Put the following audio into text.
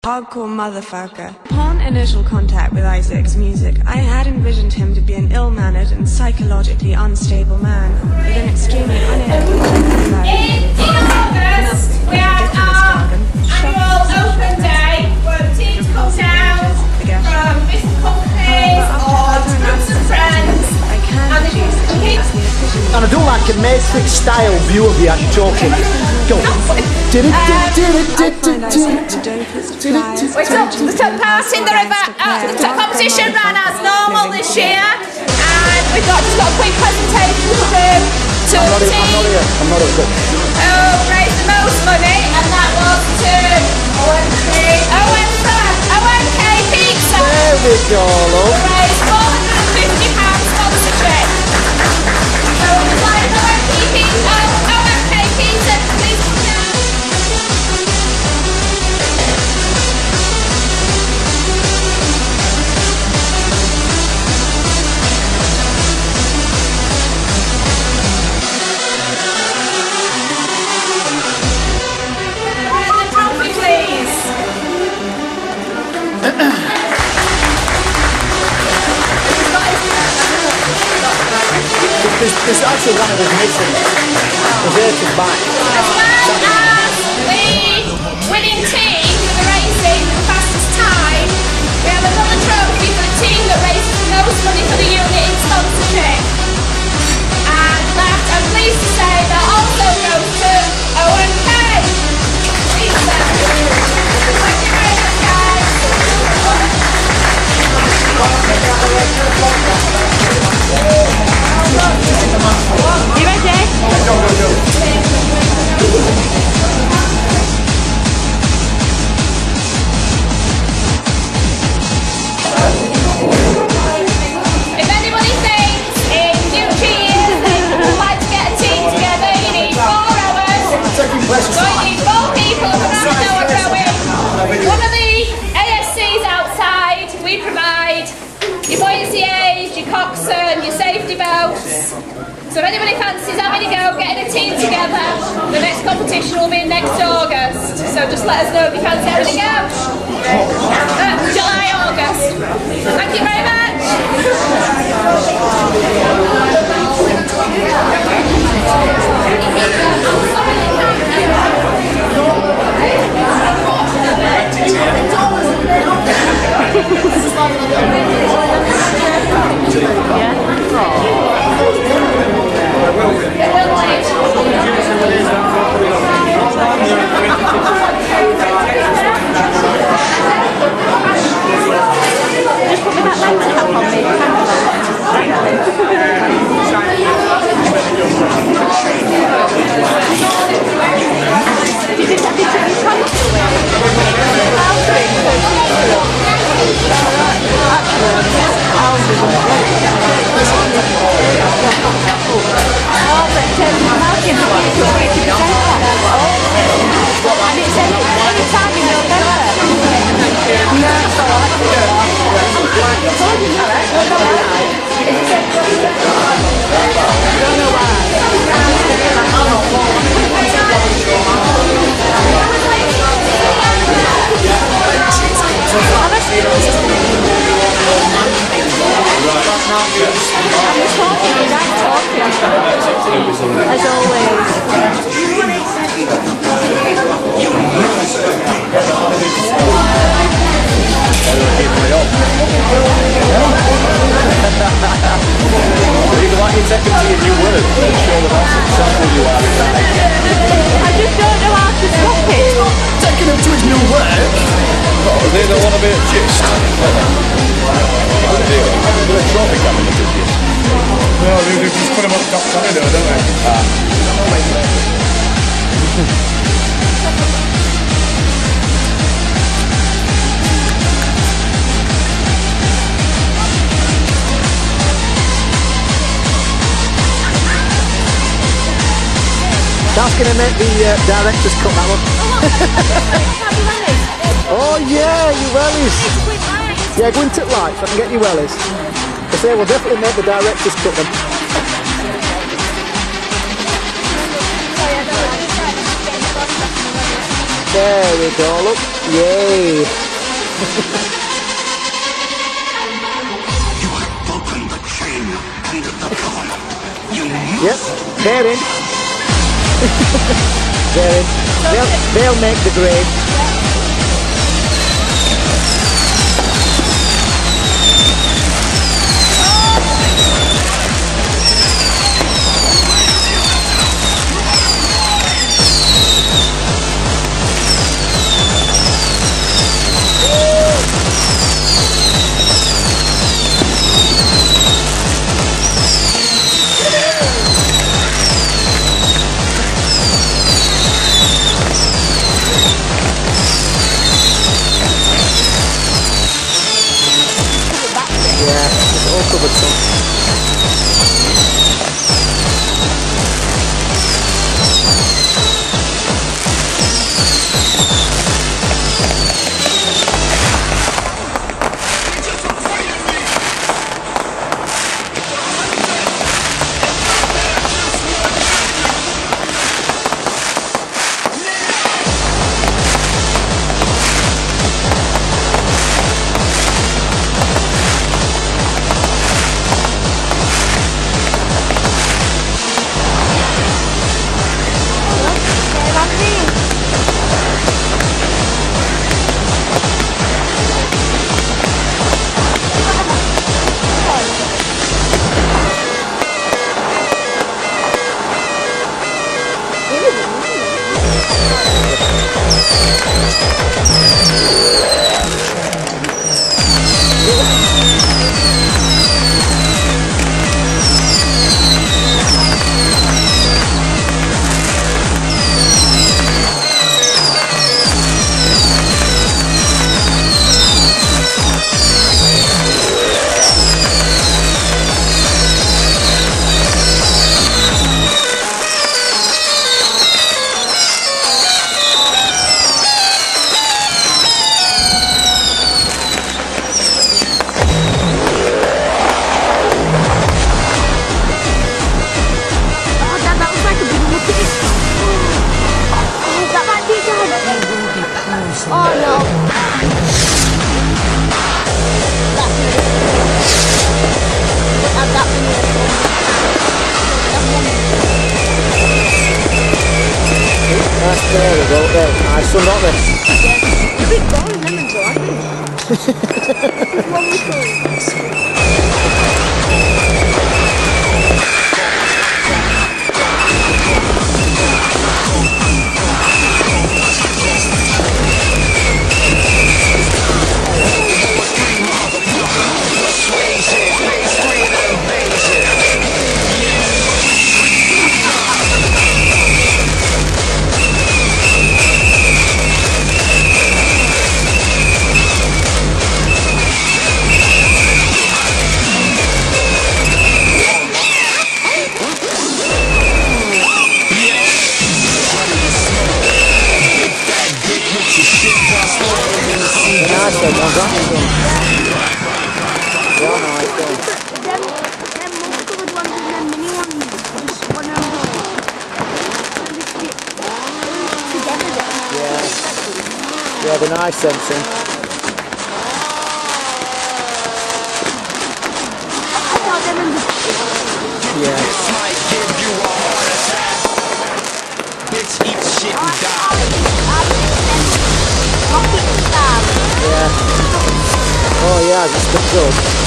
Hardcore motherfucker. Upon initial contact with Isaac's music, I had envisioned him to be an ill-mannered and psychologically unstable man with an extremely uneducated life. In August, we had our annual open day where teams come down from different companies or groups of friends. And I do like a Matrix style view of you as you're talking. Go. We took part in the river. The competition ran as normal this year, and we've just got a quick presentation to do to the team who raised the most money, and that was to OMK Pizza. There we go, love. We raised £450 sponsorship. So we'd like OMK Pizza, please come down. There's actually one of us missing. There's Aird's back. As well as the winning team for the racing with the fastest time, we have another trophy for the team that raises the most money for the unit in sponsorship. And that, I'm pleased to say, that also goes to OMK Pizza. Thank you very much, guys. You ready? If anybody thinks in future years they would like to get a team together, you need 4 hours. So you need 4 people from around our rowing. One of the ASCs outside, we provide your buoyancy aids, your coxswain, your safety belts. So if anybody fancies having a go, getting a team together, the next competition will be next August. So just let us know if you fancy having a go. July, August. Thank you very much. Just put that lens cap on me. As always. Even like you take it to your new work and show them how successful you are in that. I just don't know how to stop it. Taking him to his new work. Oh, they don't want to be a gist. What's the deal? They're a trophy coming to the gist. No, they just put him up top Canada, don't they? That's going to make the director's cut, that one. Oh yeah, you wellies. Yeah, go into life, I can get you wellies. I say we'll definitely make the director's cut them. There we go, look. Yay. Yep, they're in. They're in. They'll make the grade. Yeah, it's all covered some. There we go, there. Nice one, not this. A bit boring lemons though, I think. One we Nice one, one's that one done. Yeah, nice one. them multi-coloured ones and them mini ones, just one of them. Together then. Yeah. Yeah, they're nice, Simpson. I thought them in the... Yeah. Yeah. Oh yeah, just the good.